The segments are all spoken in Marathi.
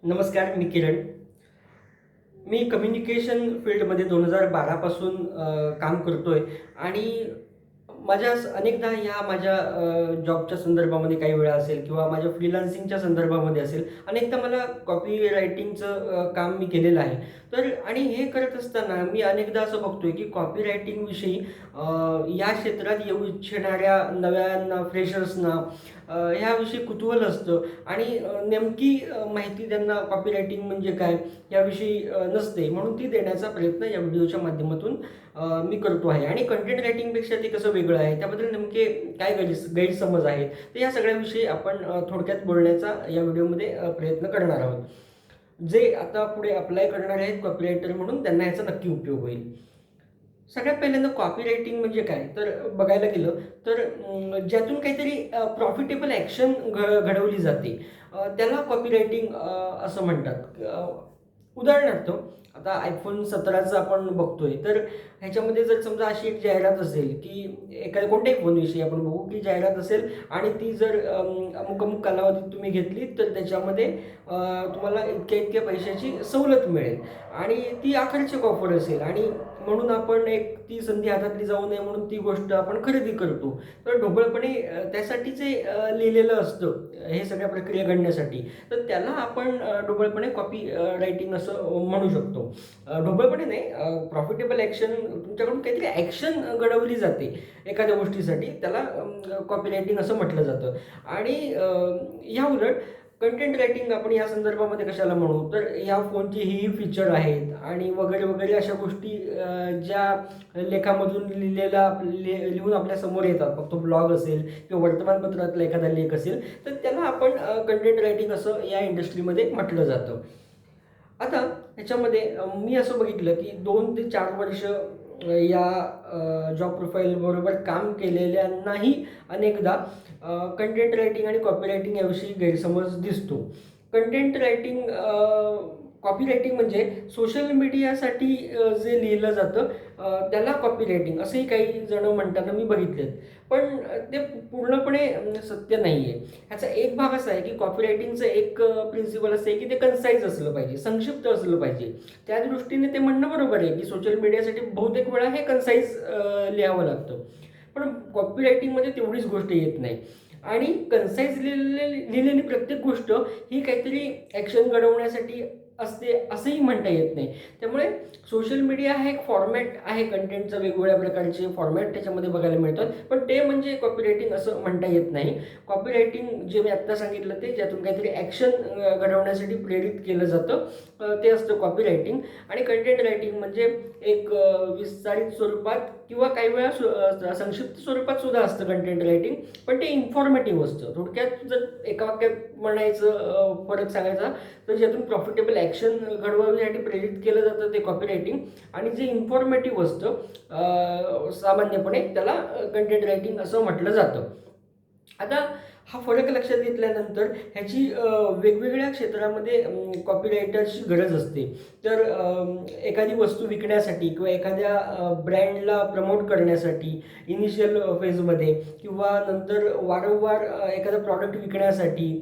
नमस्कार, मी किरण. मी कम्युनिकेशन फील्डमध्ये 2012 पासून काम करतोय आणि अनेकदा ह्या माझ्या जॉबच्या संदर्भामध्ये काही वेळा असेल किंवा माझ्या फ्रीलान्सिंगच्या संदर्भामध्ये असेल, अनेकदा मला कॉपी रायटिंगचं काम मी केलेलं आहे. तर आणि हे करत असताना मी अनेकदा असं बघतोय की कॉपी रायटिंगविषयी या क्षेत्रात येऊ इच्छिणाऱ्या नव्यांना, फ्रेशर्सना ह्याविषयी कुतूहल असतं आणि नेमकी माहिती त्यांना कॉपी रायटिंग म्हणजे काय याविषयी नसते. म्हणून ती देण्याचा प्रयत्न या व्हिडिओच्या माध्यमातून मी करतो आहे. आणि कंटेंट रायटिंगपेक्षा ते कसं वेगळं आहे, त्याबद्दल नेमके काय गैरसमज आहेत, तर या सगळ्याविषयी आपण थोडक्यात बोलण्याचा या व्हिडिओमध्ये प्रयत्न करणार आहोत. जे आता पुढे अप्लाय करणार आहेत कॉपी रायटर म्हणून, त्यांना याचा नक्की उपयोग होईल. सगळ्यात पहिल्यांदा कॉपी रायटिंग म्हणजे काय, तर बघायला गेलं तर ज्यातून काहीतरी प्रॉफिटेबल ॲक्शन घडवली जाते, त्याला कॉपी रायटिंग असं म्हणतात. उदाहरणार्थ, आता iPhone 17चं आपण बघतोय, तर ह्याच्यामध्ये जर समजा अशी एक जाहिरात असेल की एखाद्या कोणत्याही फोनविषयी आपण बघू की जाहिरात असेल आणि ती जर अमुक अमुक कालावधीत तुम्ही घेतली तर त्याच्यामध्ये तुम्हाला इतक्या इतक्या पैशाची सवलत मिळेल आणि ती आकर्षक ऑफर असेल आणि म्हणून आपण एक ती संधी हातातली जाऊ नये म्हणून ती गोष्ट आपण खरेदी करतो. तर ढोबळपणे त्यासाठी जे लिहिलेलं असतं हे सगळ्या प्रक्रिया घडण्यासाठी, तर त्याला आपण ढोबळपणे कॉपी रायटिंग असं म्हणू शकतो. ढोबळपणे नाही, प्रॉफिटेबल ॲक्शन, तुमच्याकडून काहीतरी ॲक्शन घडवली जाते एखाद्या गोष्टीसाठी, त्याला कॉपी रायटिंग असं म्हटलं जातं. आणि ह्या उलट कंटेंट रायटिंग आपण या संदर्भामध्ये कशाला म्हणू, तर ह्या फोनची ही फीचर आहेत आणि वगैरे वगैरे अशा गोष्टी ज्या लेखामधून लिहून आपल्या समोर येतात, मग तो ब्लॉग असेल किंवा वर्तमानपत्रातला एखादा लेख असेल, तर त्याला आपण कंटेंट रायटिंग असं या इंडस्ट्रीमध्ये म्हटलं जातं. आता ह्याच्यामध्ये मी असं बघितलं की 2 ते 4 वर्ष या जॉब प्रोफाईलबरोबर काम केलेल्यांनाही अनेकदा कंटेंट रायटिंग आणि कॉपी रायटिंग याविषयी गैरसमज दिसतो. कंटेंट रायटिंग, कॉपी रायटिंग म्हणजे सोशल मीडियासाठी जे लिहिलं जातं त्याला कॉपी रायटिंग असंही काही जण म्हणताना मी बघितलेत. पण ते पूर्णपणे सत्य नाही आहे. ह्याचा एक भाग असा आहे की कॉपी रायटिंगचं एक प्रिन्सिपल असं आहे की ते कन्साईज असलं पाहिजे, संक्षिप्त असलं पाहिजे. त्या दृष्टीने ते म्हणणं बरोबर आहे की सोशल मीडियासाठी बहुतेक वेळा हे कन्साईज लिहावं लागतं. पण कॉपी रायटिंगमध्ये तेवढीच गोष्ट येत नाही आणि कन्साईज लिहिलेली प्रत्येक गोष्ट ही काहीतरी ॲक्शन घडवण्यासाठी असते असंही म्हणता येत नाही. त्यामुळे सोशल मीडिया हा एक फॉर्मॅट आहे, कंटेंटचं वेगवेगळ्या प्रकारचे फॉर्मॅट त्याच्यामध्ये बघायला मिळतात, पण ते म्हणजे कॉपी रायटिंग असं म्हणता येत नाही. कॉपी रायटिंग जे मी आत्ता सांगितलं ते ज्यातून काहीतरी ॲक्शन घडवण्यासाठी प्रेरित केलं जातं ते असतं कॉपी रायटिंग. आणि कंटेंट रायटिंग म्हणजे एक विस्तारित स्वरूपात किंवा काही वेळा संक्षिप्त स्वरूपात सुद्धा असतं कंटेंट रायटिंग, पण ते इन्फॉर्मेटिव्ह असतं. थोडक्यात जर एका वाक्यात म्हणायचं, फरक सांगायचा, तर ज्यातून प्रॉफिटेबल ॲक्शन घडवण्यासाठी प्रेरित केलं जातं ते कॉपी रायटिंग, आणि जे इन्फॉर्मेटिव्ह असतं सामान्यपणे त्याला कंटेंट रायटिंग असं म्हटलं जातं. आता हा फरक लक्षात घेतल्यानंतर ह्याची वेगवेगळ्या क्षेत्रामध्ये कॉपी रायटरची गरज असते. तर एखादी वस्तू विकण्यासाठी किंवा एखाद्या ब्रँडला प्रमोट करण्यासाठी इनिशियल फेजमध्ये किंवा नंतर वारंवार एखादं प्रॉडक्ट विकण्यासाठी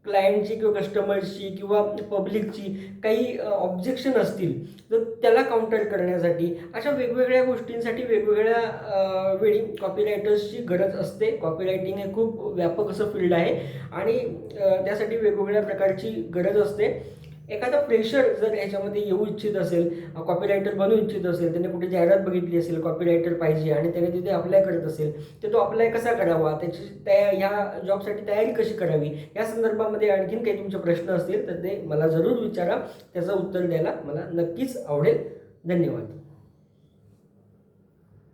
क्लायंटची किंवा कस्टमर्सची किंवा पब्लिकची काही ऑब्जेक्शन असतील तर त्याला काउंटर करण्यासाठी, अशा वेगवेगळ्या गोष्टींसाठी वेगवेगळ्या वेळी कॉपी रायटर्सची गरज असते. कॉपी रायटिंग हे खूप व्यापक असं फील्ड आहे आणि त्यासाठी वेगवेगळ्या प्रकारची गरज असते. एखादा फ्रेशर जर ह्याच्यामध्ये येऊ इच्छित असेल, कॉपी रायटर बनू इच्छित असेल, त्याने कुठे जाहिरात बघितली असेल कॉपी रायटर पाहिजे आणि त्याने तिथे अप्लाय करत असेल, तर तो अप्लाय कसा करावा, त्याची ह्या जॉबसाठी तयारी कशी करावी, या संदर्भामध्ये आणखीन काही तुमचे प्रश्न असतील तर ते मला जरूर विचारा. त्याचं उत्तर द्यायला मला नक्कीच आवडेल. धन्यवाद.